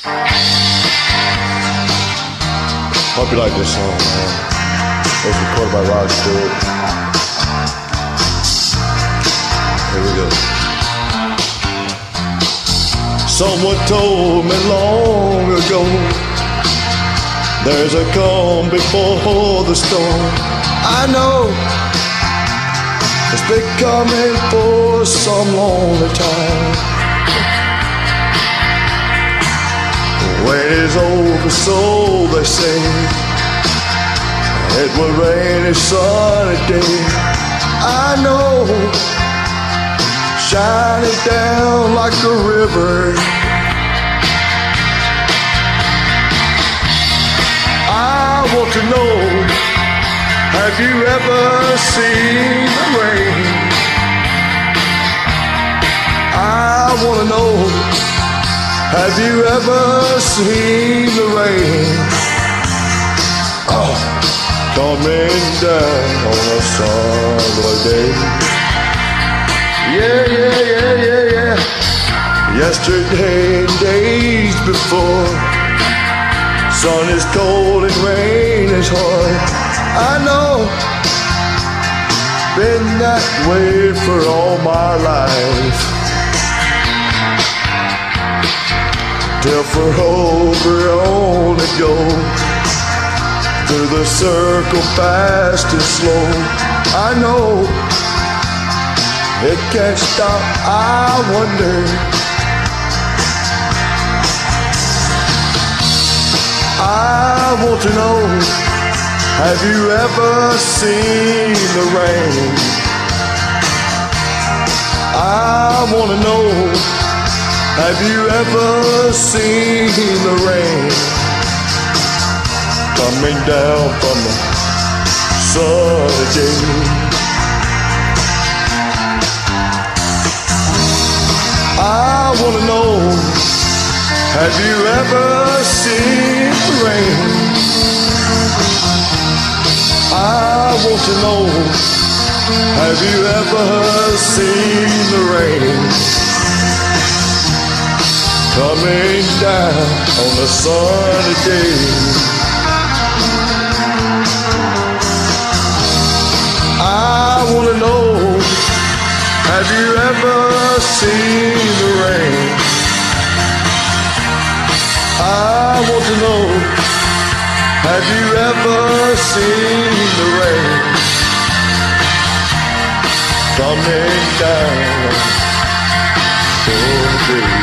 Hope you like this song, man. It was recorded by Rod Stewart. Here we go. Someone told me long ago, there's a calm before the storm. I know it's been coming for some lonely time. When it's over, so they say, it will rain a sunny day. I know, shining down like a river. I want to know, have you ever seen the rain? I want to know, have you ever seen the rain? Oh, coming down on a summer day. Yeah, yeah, yeah, yeah, yeah. Yesterday and days before, sun is cold and rain is hard. I know, been that way for all my life. Till forever on it goes, through the circle fast and slow. I know it can't stop. I wonder, I want to know, have you ever seen the rain? I want to know, have you ever seen the rain coming down from the sunny day? I want to know, have you ever seen the rain? I want to know, have you ever seen the rain coming down on a sunny day? I want to know, have you ever seen the rain? I want to know, have you ever seen the rain coming down on a sunny day?